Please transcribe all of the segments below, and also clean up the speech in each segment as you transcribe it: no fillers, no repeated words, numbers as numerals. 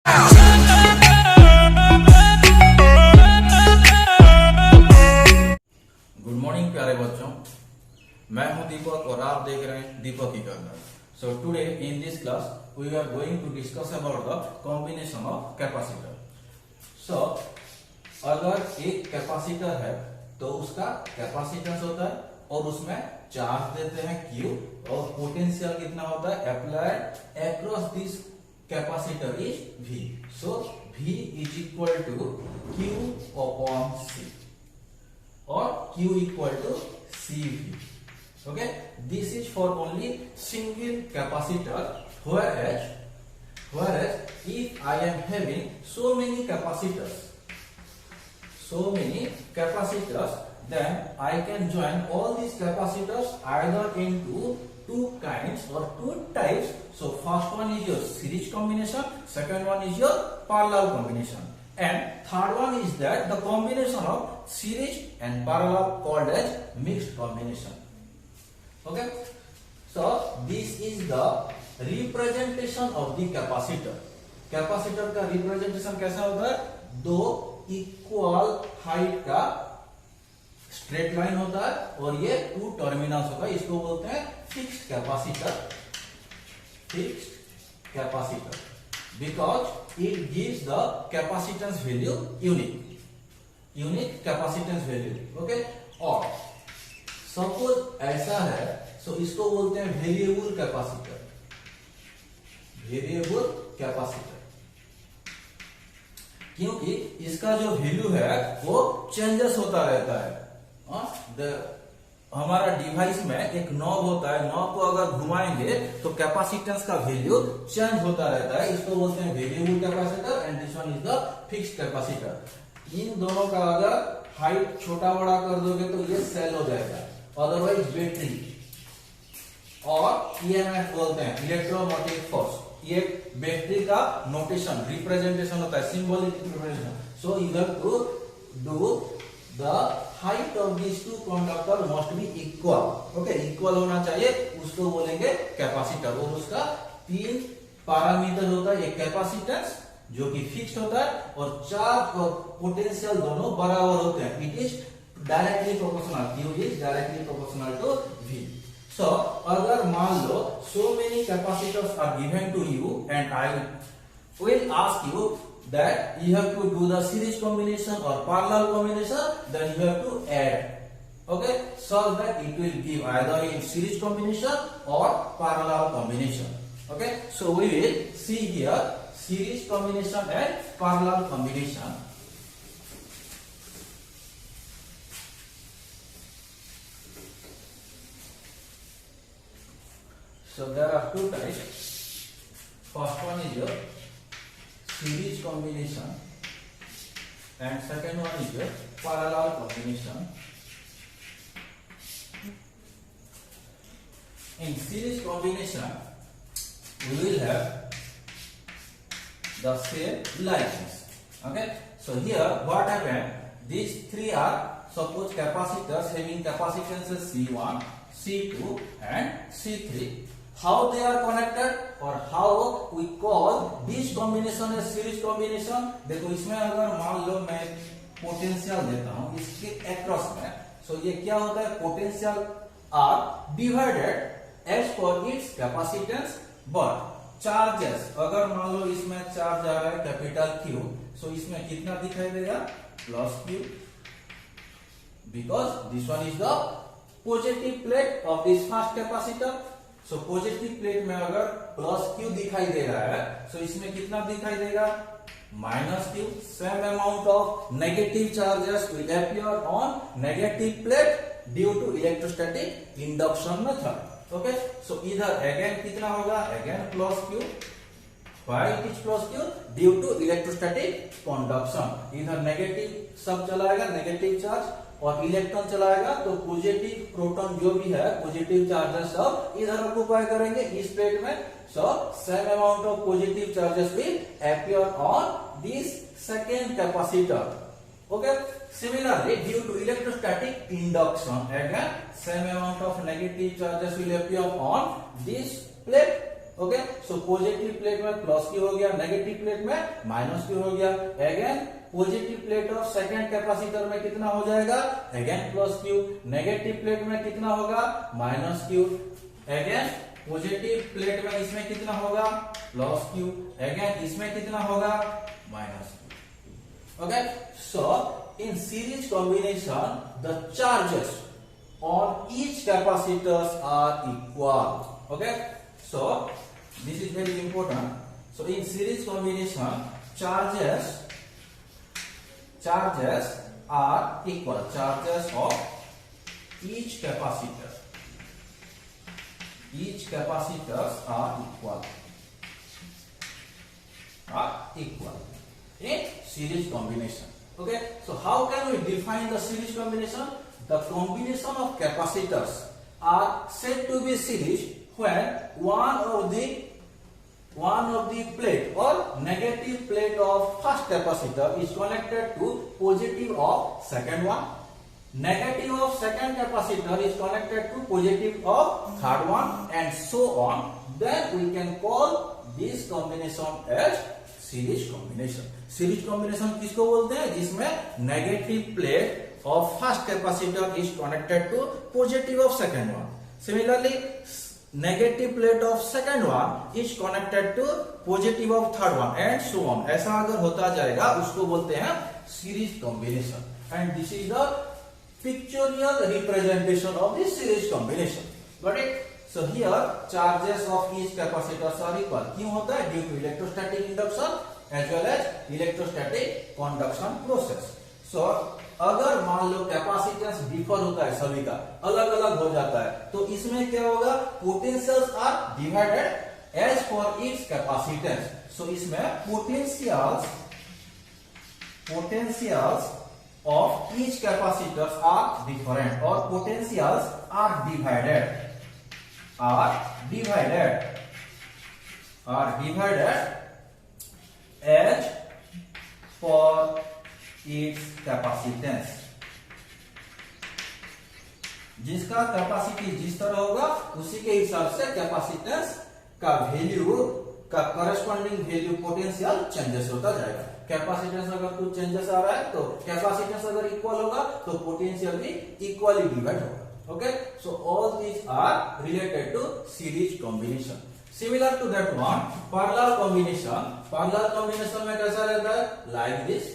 Good morning प्यारे बच्चों, मैं हूं दीपक और आप देख रहे हैं दीपक की करना। So today in this class we are going to discuss about the combination of capacitor. So अगर एक कैपेसिटर है तो उसका कैपेसिटेंस होता है और उसमें चार्ज देते हैं Q और पोटेंशियल कितना होता है applied across this capacitor is V। So V is equal to Q upon C or Q equal to CV. Okay, this is for only single capacitor, whereas if I am having so many capacitors, then I can join all these capacitors either into two kinds or two types. So first one is your series combination, second one is your parallel combination, and third one is that the combination of series and parallel called as mixed combination. Okay, so this is the representation of the capacitor. Capacitor का representation कैसा होता है? दो equal height का straight line होता है और ये टू टर्मिनल्स होता है, इसको बोलते हैं fixed capacitor because it gives the capacitance value unique capacitance value. Okay, और सपोज ऐसा है तो इसको बोलते हैं वेरिएबल कैपेसिटर क्योंकि इसका जो वैल्यू है वो चेंजेस होता रहता है। हमारा डिवाइस में एक नॉब होता है, नॉब को अगर घुमाएंगे तो कैपेसिटेंस का वैल्यू चेंज होता रहता है, इसको बोलते हैं variable capacitor and this one is the fixed capacitor. इन दोनों का अगर हाइट छोटा बड़ा कर दोगे तो ये सेल हो जाएगा, अदरवाइज बैटरी और ईएमएफ बोलते हैं इलेक्ट्रोमैग्नेटिक फोर्स। ये बैटरी का नोटेशन रिप्रेजेंटेशन होता है, symbolic representation. So you have to do the height of this two conductor must be equal. Okay, equal होना चाहिए, उसको बोलेंगे कैपेसिटर। और उसका तीन पैरामीटर होता है, एक कैपेसिटेंस जो कि फिक्स्ड होता है और चार्ज और पोटेंशियल दोनों बराबर होते हैं। It is directly proportional, Q is directly proportional to V। So अगर मान लो so many capacitors are given to you and I will ask you that you have to do the series combination or parallel combination, then you have to add, okay, so that it will give either in series combination or parallel combination. Okay, so we will see here series combination and parallel combination. So there are two types. First one is your series combination and second one is your parallel combination. In series combination we will have the same like this. Okay, so here what happened, these three are suppose capacitors having capacitances C1, C2 and C3. How they are connected or how we call this combination as series combination? देखो इसमें अगर मान लो मैं potential देता हूं इसके across में, सो ये क्या होता है, potential are divided as per its capacitance, but charges अगर मान लो इसमें चार्ज आ रहा है कैपिटल Q, सो इसमें कितना दिखाई देगा, plus Q, because this one is the positive plate of this first capacitor. So positive plate में अगर प्लस Q दिखाई दे रहा है, सो इसमें कितना दिखाई देगा, minus Q। Same amount of negative charges will appear on negative plate due to electrostatic induction method. Okay, so इधर अगेन कितना होगा, again plus Q। Why it is plus Q? Due to electrostatic conduction. इधर negative सब चलाएगा, negative charge, और electron चलाएगा तो positive proton जो भी है पॉजिटिव चार्जेस सब इधर ऑक्युपाई करेंगे इस प्लेट में। So same amount of positive charges will appear on this second capacitor. Okay, similarly due to electrostatic induction again same amount of negative charges will appear on this plate okay, so positive plate में plus Q हो गया, negative plate में minus Q हो गया। Again positive plate of second capacitor में कितना हो जाएगा, again plus Q. Negative plate में कितना होगा, minus Q. Again positive plate में इसमें कितना होगा, प्लस क्यू। अगेन इसमें कितना होगा, minus Q. Okay, so in series combination the charges on each capacitors are equal. Okay, so this is very important. So in series combination charges are equal. Charges of each capacitors are equal in series combination. Okay, so how can we define the series combination? The combination of capacitors are said to be series when one of the plate or negative plate of first capacitor is connected to positive of second one. Negative of second capacitor is connected to positive of third one, and so on. Then we can call this combination as series combination. Series combination किसको बोलते हैं, जिसमें negative plate of first capacitor is connected to positive of second one. Similarly, negative plate of second one is connected to positive of third one, and so on. ऐसा अगर होता जाएगा उसको बोलते हैं series combination. And this is the pictorial representation of this series combination. Got it? So here charges of each capacitors are equal. क्यों होता है? Due to electrostatic induction as well as electrostatic conduction process. So अगर मान लो capacitance differ होता है, सभी का अलग अलग हो जाता है, तो इसमें क्या होगा, potentials are divided as for its capacitance. So इसमें potentials of each capacitors are different और potentials are divided as for its capacitance. जिसका कैपेसिटी जिस तरह होगा उसी के हिसाब से कैपेसिटेंस का वैल्यू का करस्पॉन्डिंग वैल्यू पोटेंशियल चेंजेस होता जाएगा. कैपेसिटेंस अगर कुछ चेंजेस आ रहा है तो कैपेसिटेंस अगर इक्वल होगा तो पोटेंशियल भी इक्वली डिवाइड होगा. Okay, so all these are related to series combination. Similar to that one parallel combination. Parallel combination में कैसा रहता है, लाइक दिस.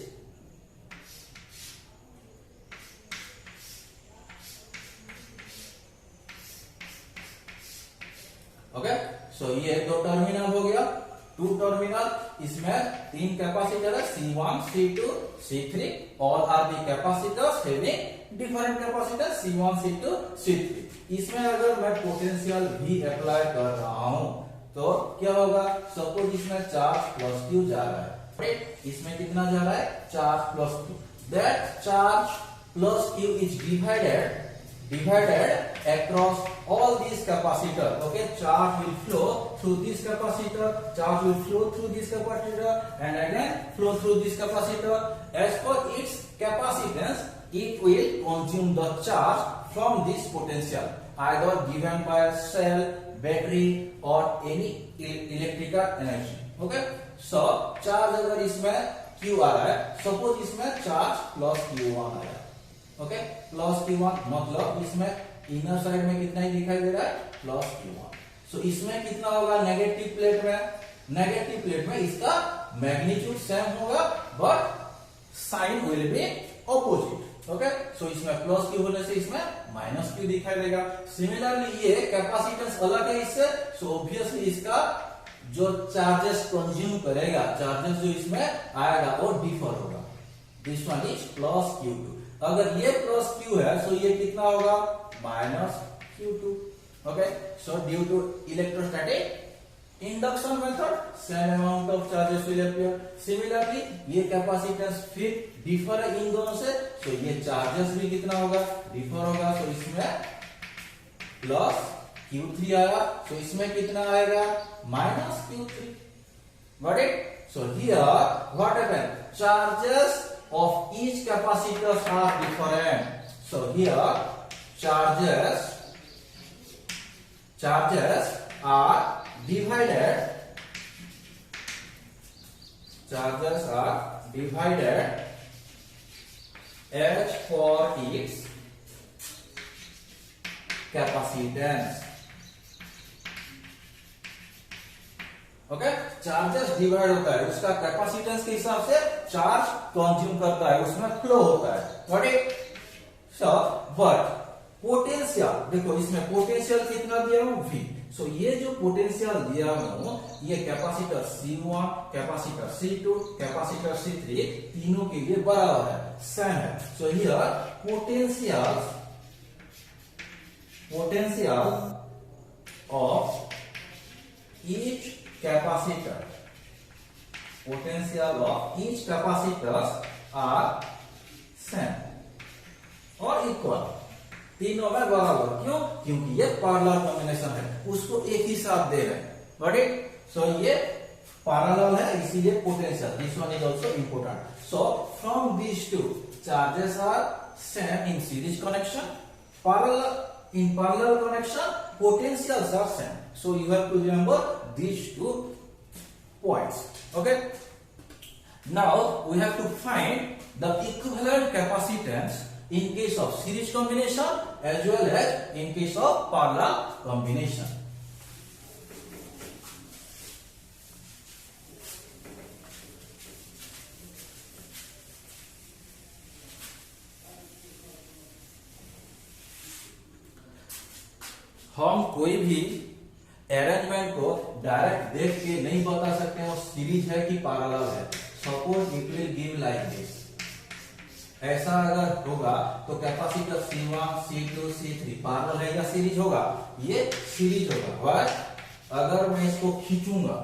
ओके, सो ये दो टर्मिनल हो गया, टू टर्मिनल. इसमें तीन कैपेसिटर है, C1, C2, C3. All are the capacitors having different capacitor C1, C2, C3. इसमें अगर मैं पोटेंशियल भी अप्लाई कर रहा हूं तो क्या होगा, सपोज इसमें चार्ज प्लस क्यू जा रहा है, इसमें कितना जा रहा है, charge plus Q. That charge plus Q is divided across all these capacitor. Okay, charge will flow through this capacitor, charge will flow through this capacitor, and again flow through this capacitor. As per its capacitance, it will consume the charge from this potential, either given by cell, battery, or any electrical energy. Okay, so charge अगर इसमें Q आ रहा है, suppose इसमें charge plus Q1 आया. Okay, plus Q1 मतलब इसमें inner side में कितना ही दिखाई दे रहा है, प्लस Q1. सो इसमें कितना होगा, नेगेटिव प्लेट में इसका मैग्नीट्यूड सेम होगा but sign will be opposite. Okay, so इसमें प्लस Q होने से इसमें माइनस Q दिखाई देगा. सिमिलरली ये कैपेसिटेंस अलग है इससे, सो ऑब्वियसली इसका जो चार्जेस कंज्यूम करेगा, चार्जेस जो इसमें आएगा वो डिफर होगा. This one is plus Q2. अगर ये प्लस Q है तो ये कितना होगा, minus Q2. Okay, so due to electrostatic induction method same amount of charges will appear. Similarly ये कैपेसिटेंस फिर डिफर है इन दोनों से, तो ये चार्जेस भी कितना होगा, डिफर होगा. तो इसमें प्लस Q3 आएगा, तो इसमें कितना आएगा, minus Q3. Got it? So here what happened, charges of each capacitors are different. So here charges are divided as for its capacitance. Okay, charges divide होता है उसका कैपेसिटेंस के हिसाब से, चार्ज कंज्यूम करता है, उसमें फ्लो होता है। Got it? So but potential, देखो इसमें पोटेंशियल कितना दिया हूं, V। सो ये जो पोटेंशियल दिया हूं, ये capacitor C1, capacitor C2, capacitor C3 तीनों के लिए बराबर है, सेम है। So here potential of each capacitor, potential of each capacitors are same और इक्वल, तीनों में बराबर। क्यों? क्योंकि ये पैरेलल कॉम्बिनेशन है, उसको एक ही साथ दे रहे हैं। Got it? सो ये पैरेलल है, इसीलिए potential, this one is also important. So from these two charges are same in series connection, in parallel connection potentials are same. So you have to remember these 2 points. Okay, now we have to find the equivalent capacitance in case of series combination as well as in case of parallel combination. हम कोई भी arrangement को direct देख के नहीं बता सकते वो सीरीज है कि पैरेलल है। Suppose it will give like this, ऐसा अगर होगा तो capacitor C1, C2, C3 parallel है या सीरीज होगा? ये सीरीज होगा। बट अगर मैं इसको खींचूंगा,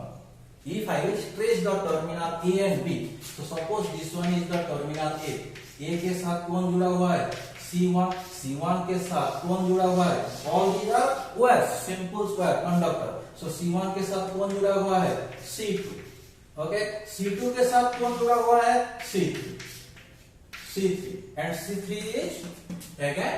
if I will trace the terminal A and B, तो suppose this one is the terminal A के साथ कौन जुड़ा हुआ है? C1 के साथ कौन जुड़ा हुआ है? All these are wires, simple square conductor. So C1 के साथ कौन जुड़ा हुआ है? C2। ओके, C2 के साथ कौन जुड़ा हुआ है? C3 and C3 is again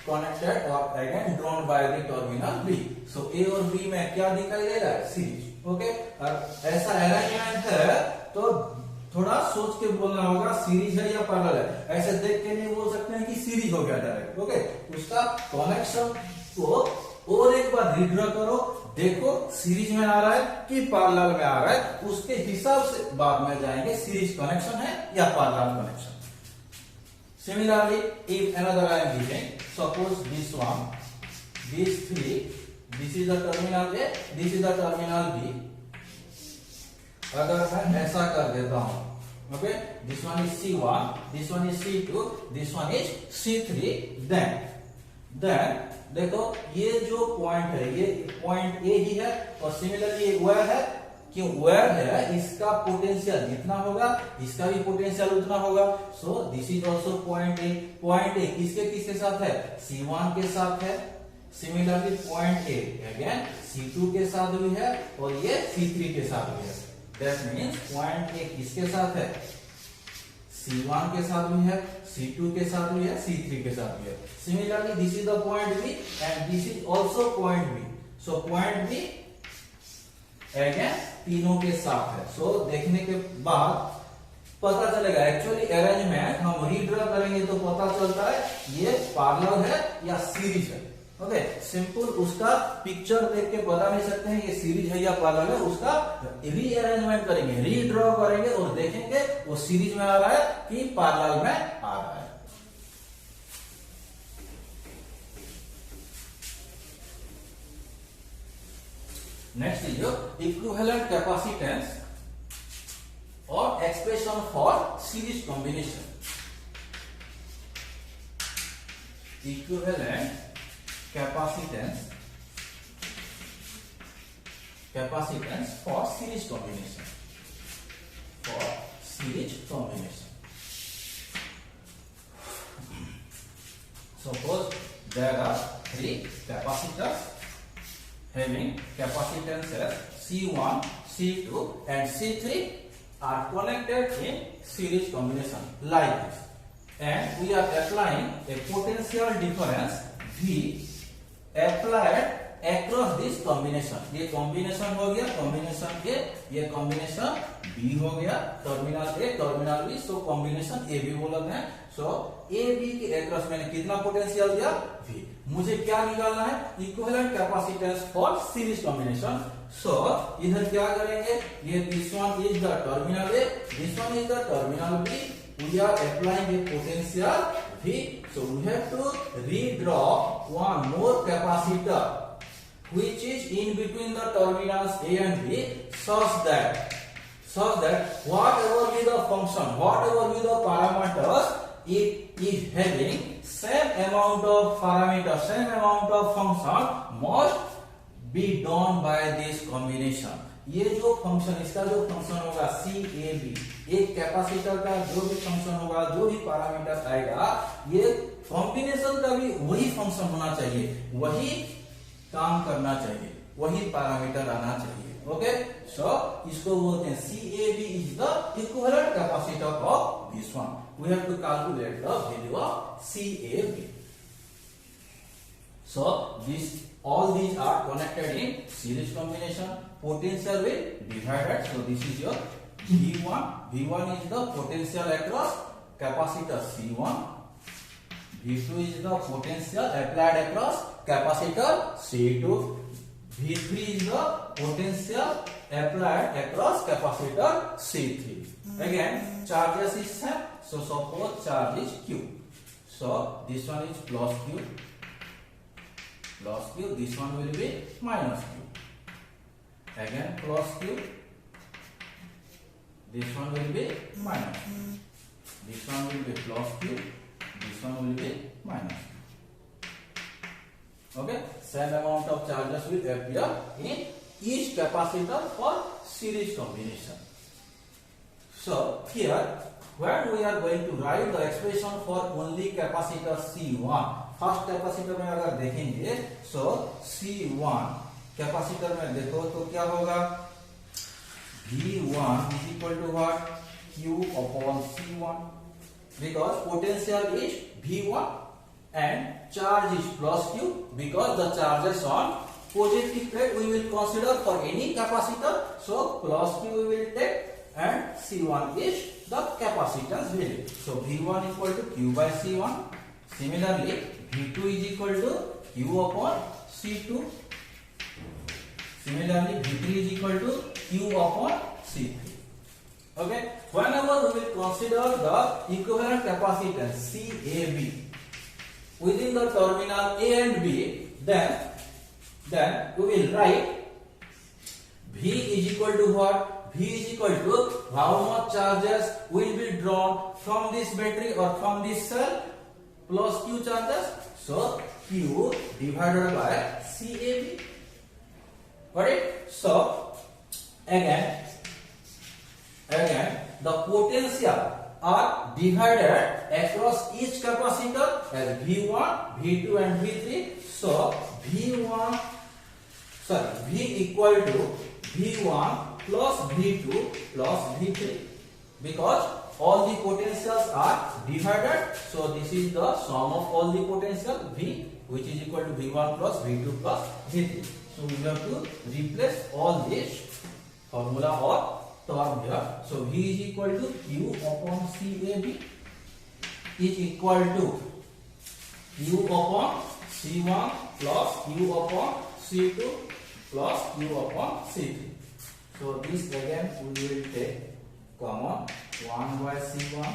connected और again drawn by the terminal B। So A और B में क्या दिखाई दे रहा है? सीरीज। ओके, और ऐसा अरेंजमेंट है तो थोड़ा सोच के बोलना होगा सीरीज है या पैरेलल है। ऐसे देख के नहीं बोल सकते हैं कि सीरीज हो गया डायरेक्ट। ओके, उसका कनेक्शन को और एक बार रीड्रॉ करो, देखो सीरीज में आ रहा है कि पैरेलल में आ रहा है, उसके हिसाब से बाद में जाएंगे सीरीज कनेक्शन है या parallel connection. Similarly if another I am giving, suppose this one, this 3, this is the terminal A, this is the terminal B। अगर मैं ऐसा कर देता हूं, okay, this one is C1, this one is C2, this one is C3, then देखो ये जो point है ये पॉइंट A ही है, और सिमिलरली ये वायर है, क्यों वायर है, इसका पोटेंशियल जितना होगा इसका भी पोटेंशियल उतना होगा। So this is also point A। Point A किसके किसके साथ है? C1 के साथ है। Similarly point A again C2 के साथ भी है और ये C3 के साथ भी है। That means पॉइंट A किसके साथ है? C1 के साथ भी है, C2 के साथ भी है, C3 के साथ भी है। Similarly, this is the point B and this is also point B. So point B again तीनों के साथ है। So देखने के बाद पता चलेगा, एक्चुअली अरेंजमेंट हम रीड्रॉ करेंगे तो पता चलता है ये पैरेलल है या सीरीज है। ओके, सिंपल उसका पिक्चर देख के बता नहीं सकते हैं ये सीरीज है या पैरेलल है, उसका रीअरेंजमेंट करेंगे, रीड्रॉ करेंगे और देखेंगे वो सीरीज में आ रहा है कि पैरेलल में आ रहा है। Next is your equivalent capacitance और expression for series combination. Equivalent capacitance for series combination. Suppose there are 3 capacitors having capacitances C1, C2 and C3 are connected in series combination like this, and we are applying a potential difference V applied across this combination. ये combination हो गया, combination A, ये combination B हो गया, terminal A terminal B, so combination A B बोला है। So A B के across मैंने कितना पोटेंशियल दिया V। मुझे क्या निकालना है, equivalent capacitance for series combination. So इधर क्या करेंगे, ये this one is the terminal A, this one is the terminal B, we are applying a potential V, so we have to redraw one more capacitor which is in between the terminals A and B, such that whatever be the function, whatever be the parameters, it is having same amount of parameters, same amount of function must be done by this combination. ये जो function, इसका जो function होगा CAB, एक capacitor का जो भी function होगा, जो भी पैरामीटर आएगा, ये कॉम्बिनेशन का भी वही फंक्शन होना चाहिए, वही काम करना चाहिए, वही पैरामीटर आना चाहिए। ओके, सो इसको बोलते हैं CAB is the equivalent capacitor of this one. We have to calculate the value of CAB। So all these are connected in series combination. Potential will divided. So this is your V1. V1 is the potential across capacitor C1. V2 is the potential applied across capacitor C2. V3 is the potential applied across capacitor C3. Again, charges is same. So suppose charge is Q. So this one is plus Q. Plus Q, this one will be minus Q. Again plus Q, this one will be minus Q. This one will be plus Q, this one will be minus Q. Okay, same amount of charges will appear in each capacitor for series combination. So here, when we are going to write the expression for only capacitor C1, first capacitor में अगर देखेंगे, सो C1 capacitor में देखो तो क्या होगा, V1 is equal to what, Q upon C1, because potential is V1 and charge is plus Q, because the charges on positive plate we will consider for any capacitor, so plus Q we will take, and C1 is the capacitance value. So V1 equal to Q by C1. Similarly, V2 is equal to Q upon C2. Similarly, V3 is equal to Q upon C3. Okay. Whenever we will consider the equivalent capacitance CAB within the terminal A and B, then we will write V is equal to what? V is equal to how much charges will be drawn from this battery or from this cell plus Q charges. So Q divided by CAB. Got it? So again the potential are divided across each capacitor as V1, V2 and V3. So V equal to V1 plus V2 plus V3, because all the potentials are divided. So this is the sum of all the potential V, which is equal to V1 plus V2 plus V3. So we have to replace all this formula or term here. So V is equal to Q upon CAB is equal to Q upon C1 plus Q upon C2 plus Q upon C3. So this again we will take common 1 by C1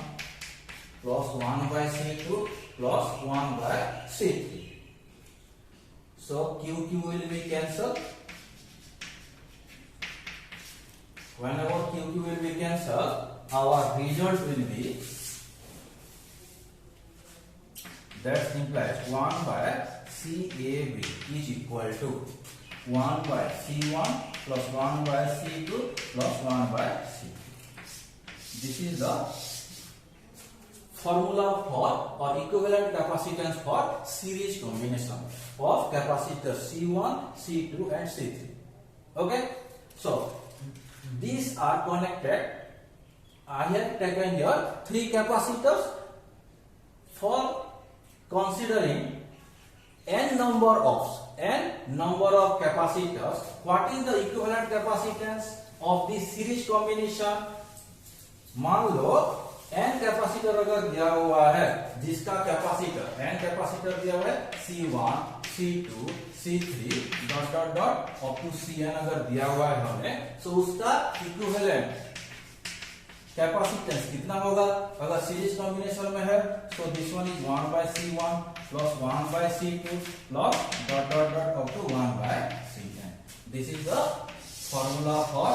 plus 1 by C2 plus 1 by C3. So Q will be cancelled. Whenever Q will be cancelled, our result will be, that implies 1 by CAB is equal to 1 by C1 plus 1 by C2 plus 1 by C3. This is the formula for or equivalent capacitance for series combination of capacitor C1, C2 and C3. Okay, so these are connected. I have taken here 3 capacitors for considering n number n number of capacitors, what is the equivalent capacitance of this series combination? मान लो n capacitor अगर दिया हुआ है, जिसका capacitor n capacitor दिया हुआ है C1, C2, C3 dot dot dot up to Cn अगर दिया हुआ है हमें, तो उसका इक्विवेलेंट कैपेसिटेंस कितना होगा? अगर सीरीज कॉम्बिनेशन में है तो this one is 1 by C1 plus 1 by C2 plus dot dot dot up to 1 by Cn. This is the formula for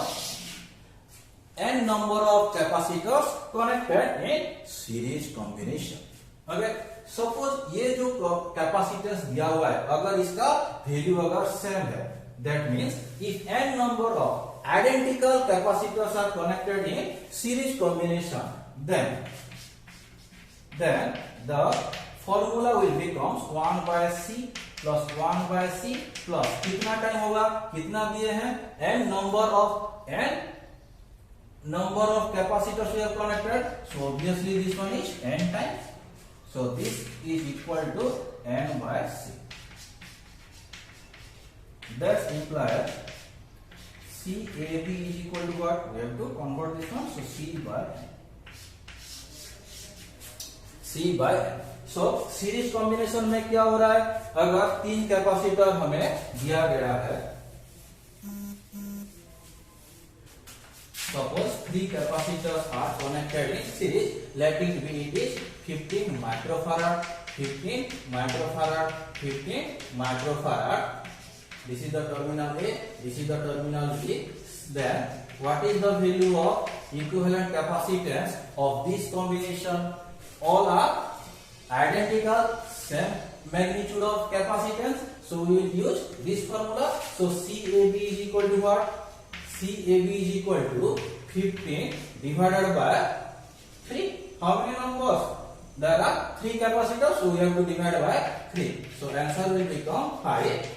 n number of capacitors connected in series combination. Okay, suppose ये जो capacitance दिया हुआ है, अगर इसका value अगर same है, that means if n number of identical capacitors are connected in series combination, then the formula will become 1 by C plus 1 by C plus कितना टाइम होगा, कितना दिए हैं, n number of capacitors we have connected, so obviously this one is n times, so this is equal to n by C. That implies CAB is equal to what? We have to convert this one, so C by n. So series combination में क्या हो रहा है, अगर 3 capacitor हमें दिया गया है, suppose 3 capacitors are connected in series, let it be, it is 15 microfarad, 15 microfarad, 15 microfarad. This is the terminal A, this is the terminal B. Then what is the value of equivalent capacitance of this combination? All are identical, same magnitude of capacitance, so we will use this formula. So CAB is equal to what? CAB is equal to 15 divided by 3. How many numbers? There are 3 capacitors, so we have to divide by 3. So answer will become 5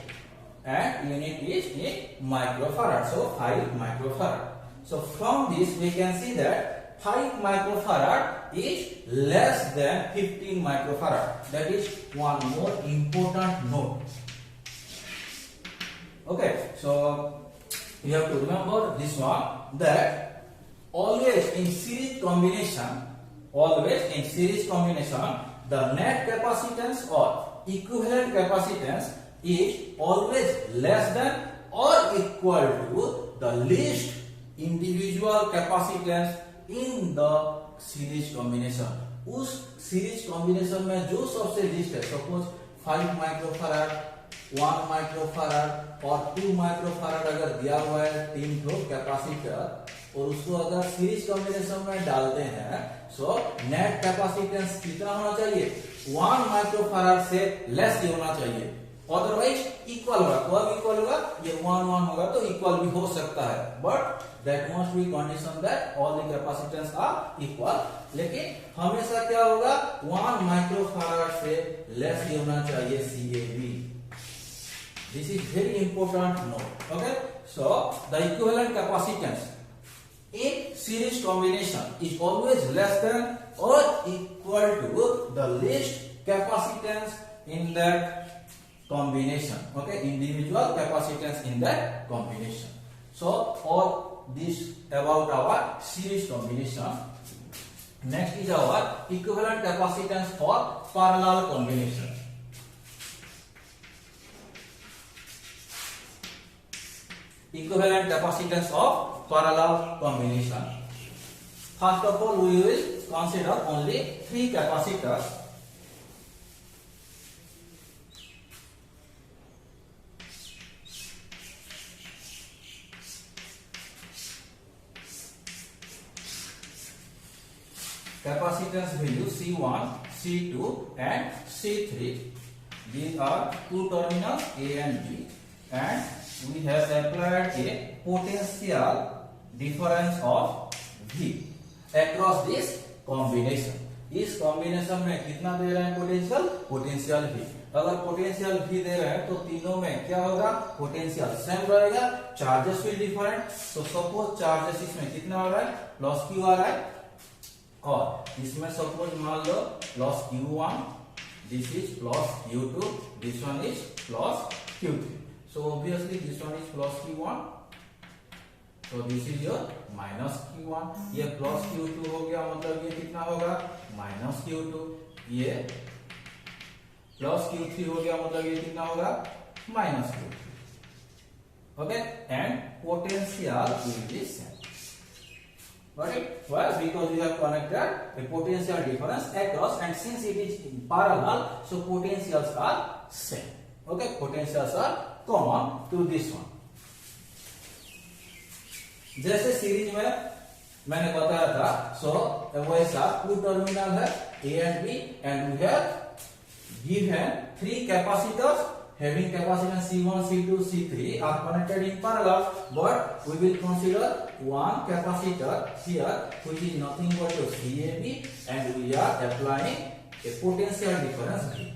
and unit is in microfarad, so 5 microfarad. So from this we can see that 5 microfarad is less than 15 microfarad. That is one more important note. Okay, so you have to remember this one, that always in series combination, the net capacitance or equivalent capacitance is always less than or equal to the least individual capacitance in the series combination. उस series combination में जो सबसे least है, suppose 5 microfarad, 1 microfarad और 2 microfarad अगर दिया हुआ है 3 कैपेसिटर, और उसको अगर सीरीज कॉम्बिनेशन में डालते हैं, सो नेट कैपेसिटेंस कितना होना चाहिए? 1 माइक्रोफैराड से लेस ही होना चाहिए, अदरवाइज इक्वल होगा। तो अब इक्वल होगा, ये 1 होगा तो इक्वल भी हो सकता है, but that must be condition that all the capacitance are equal. लेकिन हमेशा क्या होगा, 1 माइक्रोफैराड से लेस ही होना चाहिए CAB। This is very important note. Okay, so the equivalent capacitance in series combination is always less than or equal to the least capacitance in that combination. Okay, individual capacitance in that combination. So all this about our series combination. Next is our equivalent capacitance for parallel combination. Equivalent capacitance of parallel combination. First of all, we will consider only 3 capacitors. Capacitance value C1, C2 and C3. These are 2 terminals A and B, and we have applied a potential difference of V across this combination. इस combination में कितना दे रहे हैं potential V। अगर potential V दे रहे हैं तो तीनों में क्या होगा, पोटेंशियल सेम रहेगा, चार्जेस विल डिफरेंट। तो सपोज चार्जेस इसमें कितना आ रहा है, प्लस Q आ रहा है, और इसमें सपोज मान लो plus Q1, this is plus Q2, this one is plus Q3. So obviously this one is plus Q1. So this is your minus Q1. ये plus Q2 हो गया, मतलब ये कितना होगा minus Q2. ये plus Q3 हो गया, मतलब ये कितना होगा minus Q3. Okay, and potential will be same. Got it? Why? Because we have connected a potential difference across, and since it is in parallel, so potentials are same. Okay, potentials are common to this one. जैसे series में मैंने बताया था, सो वैसा to terminal है A and B, and we have given three capacitors having capacitance C1, C2, C3 are connected in parallel, but we will consider one capacitor here which is nothing but your CAB, and we are applying a potential difference V.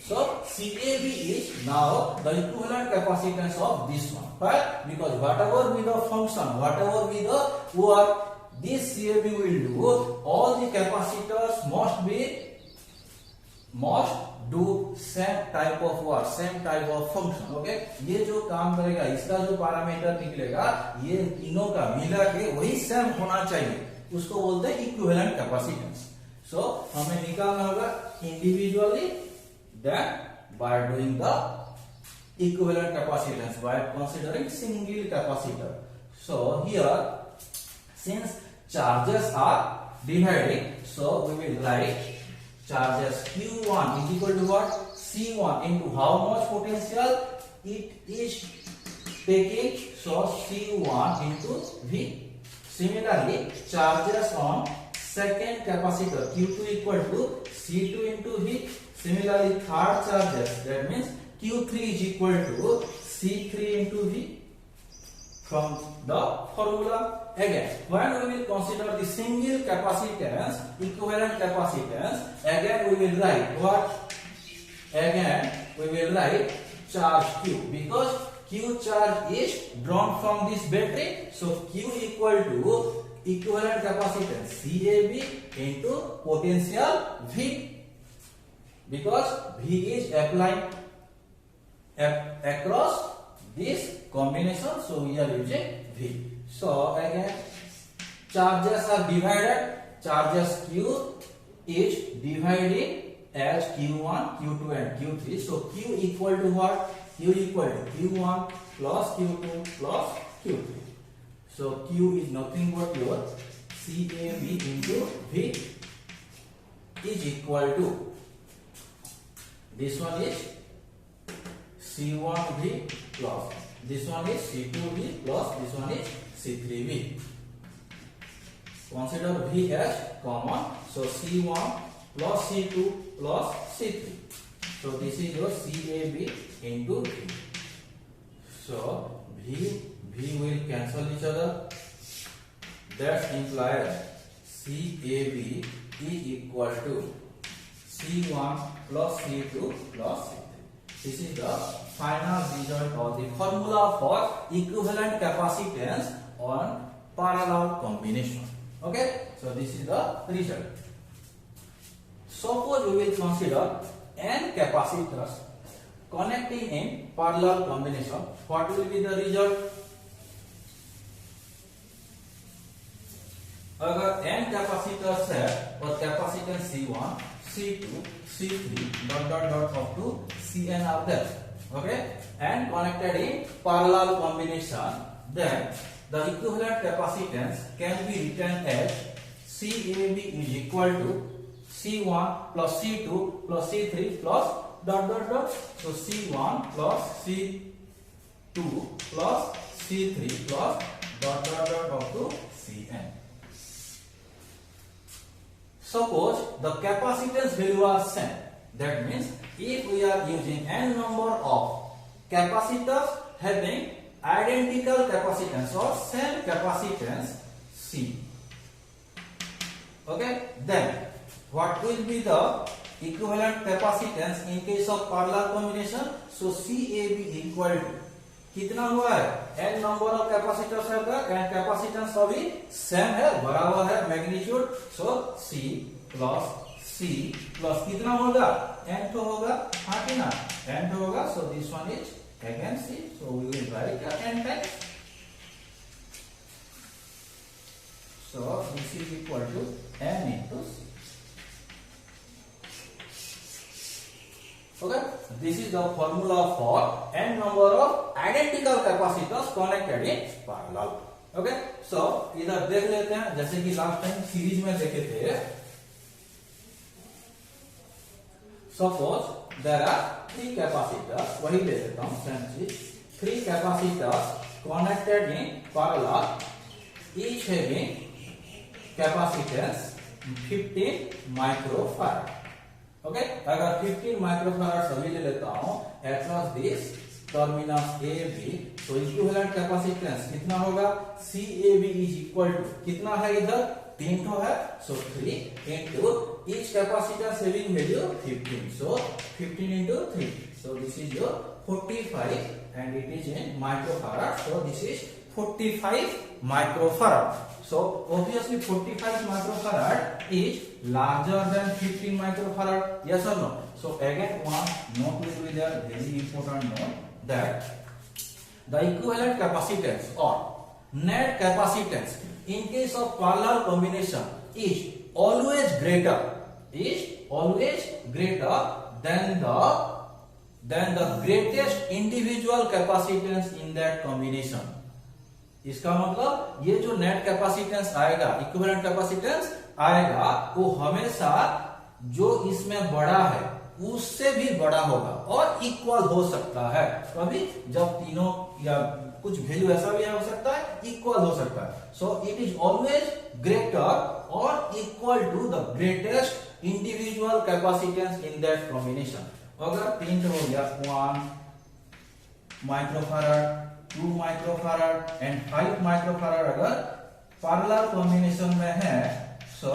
So CAB is now the equivalent capacitance of this one. Why? Because whatever be the function, whatever be the work this CAB will do, all the capacitors must do same type of work, same type of function. Okay, ये जो काम करेगा, इसका जो parameter निकलेगा, ये तीनों का मिला के वही सेम होना चाहिए, उसको बोलते हैं इक्विवेलेंट कैपेसिटेंस. सो हमें निकालना होगा individually, then by doing the equivalent capacitance by considering single capacitor. So here since charges are dividing, so we will write charges Q1 is equal to what? C1 into how much potential it is taking, so C1 into V. Similarly, charges on second capacitor Q2 equal to C2 into V. Similarly, third charges, that means Q3 is equal to C3 into V. From the formula, again when we will consider the single capacitance, equivalent capacitance, again we will write what? Again we will write charge Q, because Q charge is drawn from this battery, so Q equal to equivalent capacitance CAB into potential V, because V is applying across this combination, so we are using V. So again charges are divided, charges Q is divided as Q1, Q2 and Q3, so Q equal to what? Q equal to Q1 plus Q2 plus Q3. So Q is nothing but your CAB into V is equal to, this one is C1V plus this one is C2V plus this one is C3V. Consider V as common, so C1 plus C2 plus C3. So this is your CAB into V. So V will cancel each other. That implies CAB is equal to C1 plus C2 plus C3. This is the final result of the formula for equivalent capacitance on parallel combination. Okay, so this is the result. Suppose we will consider n capacitors connecting in parallel combination. What will be the result? अगर n capacitors है और capacitance C1, C2, C3 dot up to Cn are there. Okay, and connected in parallel combination, then the equivalent capacitance can be written as CAB is equal to C1 plus C2 plus C3 plus dot. So C1 plus C2 plus C3 plus dot up to Cn. Suppose the capacitance value are same. That means if we are using n number of capacitors having identical capacitance or same capacitance C, okay, then what will be the equivalent capacitance in case of parallel combination? So CAB equal to कितना हुआ है? n number of capacitors है and capacitance अभी same है, बराबर है magnitude. So C plus कितना होगा? n तो होगा, हाँ कि ना? n तो होगा. So this one is again C. So we will write n times. So this is equal to n into C. Okay, this is the formula for n number of identical capacitors connected in parallel. Okay, so इधर देख लेते हैं, जैसे कि last time series में देखे थे. Suppose there are 3 capacitors, वही ले लेता हूँ सेम चीज. 3 capacitors connected in parallel, each having capacitance 15 microfarad. Okay, अगर 15 माइक्रोफैराड सभी ले लेता हूं across this terminal A B, तो इक्विवेलेंट कैपेसिटेंस कितना होगा? C A B is equal to कितना है? इधर 3 तो है, so 3 into each capacitance having value 15, so 15 into 3, so this is your 45 and it is in microfarad, so this is 45 microfarad. So obviously 45 microfarad is larger than 15 microfarad, yes or no? So again one note will be there, very important note, that the equivalent capacitance or net capacitance in case of parallel combination is always greater than the greatest individual capacitance in that combination. इसका मतलब ये जो net capacitance आएगा, equivalent capacitance आएगा, वो हमेशा जो इसमें बड़ा है उससे भी बड़ा होगा और इक्वल हो सकता है. कभी जब तीनों या कुछ वैल्यू ऐसा भी हो सकता है, इक्वल हो सकता है. So it is always greater और equal to the greatest individual capacitance in that combination. अगर 3 हो गया, 1 माइक्रोफैराड, 2 माइक्रोफैराड एंड 5 माइक्रोफैराड अगर पैरेलल कॉम्बिनेशन में है, सो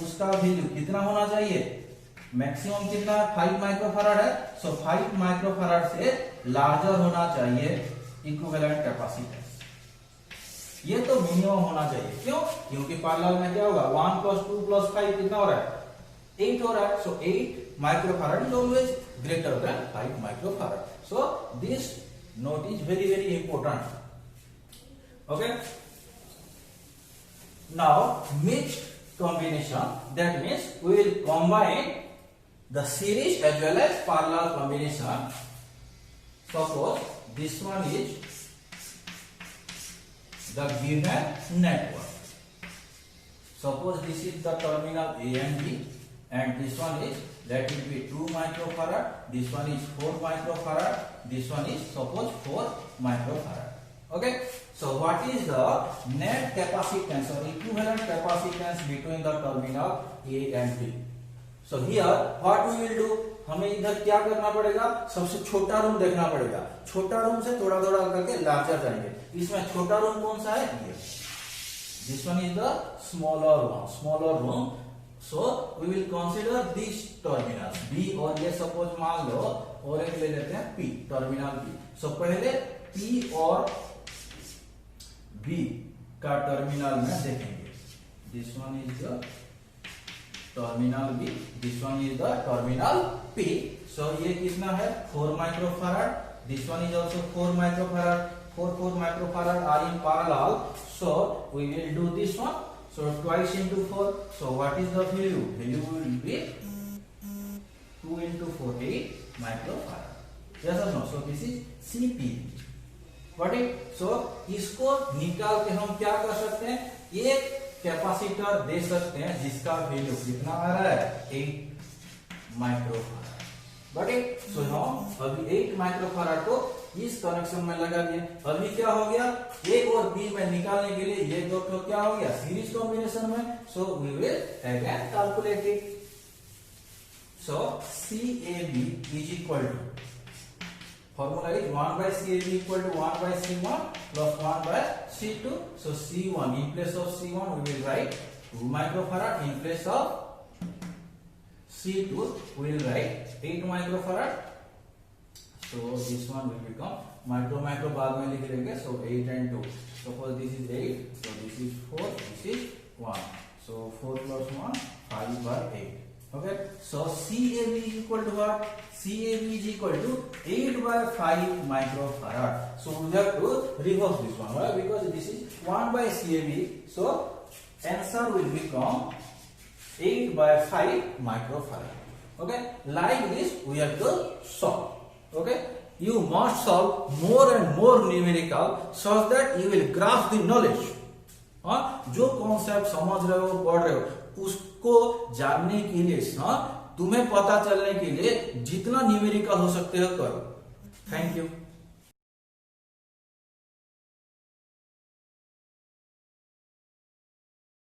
उसका वैल्यू कितना होना चाहिए? मैक्सिमम कितना है? 5 माइक्रोफैराड है, सो 5 माइक्रोफैराड से लार्जर होना चाहिए इक्विवेलेंट कैपेसिटेंस. ये तो मिनिमम होना चाहिए. क्यों? क्योंकि पैरेलल में क्या होगा? 1 + 2 + 5 कितना हो रहा है? 8 हो रहा है. सो 8 microfarad is always greater than 5 microfarad. So this note is very important. Okay, now mixed combination, that means we will combine the series as well as parallel combination. Suppose this one is the given network. Suppose this is the terminal A and B, and this one is, let it be 2 microfarad, this one is 4 microfarad, this one is suppose 4 microfarad. Okay, so what is the net capacitance or equivalent capacitance between the terminal A and B? So here what we will do, हमें इधर क्या करना पड़ेगा? सबसे छोटा room देखना पड़ेगा. छोटा रूम से थोड़ा थोड़ा करके लार्जर जाएंगे. इसमें छोटा रूम कौन सा है? ये. This one is the smaller room. So we will consider these terminals B, और ये सपोज मान लो और एक ले लेते हैं P, टर्मिनल B. So पहले P और B का टर्मिनल में देखेंगे. This one is the terminal B, this one is the terminal P. So ये कितना है? 4 microfarad. This one is also 4 microfarad. 4 microfarad are in parallel. So we will do this one. So twice into 4. So what is the value? Value will be 2 into 4, 8 microfarad. Yes or no? So this is CP. Got it? So इसको निकाल के हम क्या कर सकते हैं? एक capacitor दे सकते हैं जिसका वैल्यू कितना आ रहा है? 8 माइक्रोफैराड. Got it? So हम अभी 8 माइक्रोफैराड को इस कनेक्शन में लगा दिए. अभी क्या हो गया? A और B में निकालने के लिए ये दो तो क्या हो गया? सीरीज कॉम्बिनेशन में. So we will again calculate it. So CAB is equal to, formula is 1/CAB equal to 1/C1 plus 1/C2. So C1 in place of C1 we will write 2 microfarad, in place of C2 we will write 8 microfarad. So this one will become micro बाद में लिख लेंगे. So 8 and 2. Suppose this is 8. So this is 4. This is 1. So 4 plus 1 5/8. Okay, so CAV is equal to what? CAV is equal to 8 by 5 microfarad. So we have to reverse this one, right? Because this is 1 by CAV. So answer will become 8 by 5 microfarad. Okay, like this we have to solve. Okay, you must solve more and more numerical such that you will grasp the knowledge. हाँ, जो concept समझ रहे हो पढ़ रहे हो उसको जानने के लिए, हाँ, तुम्हें पता चलने के लिए जितना न्यूमेरिकल हो सकते हो करो। Thank you.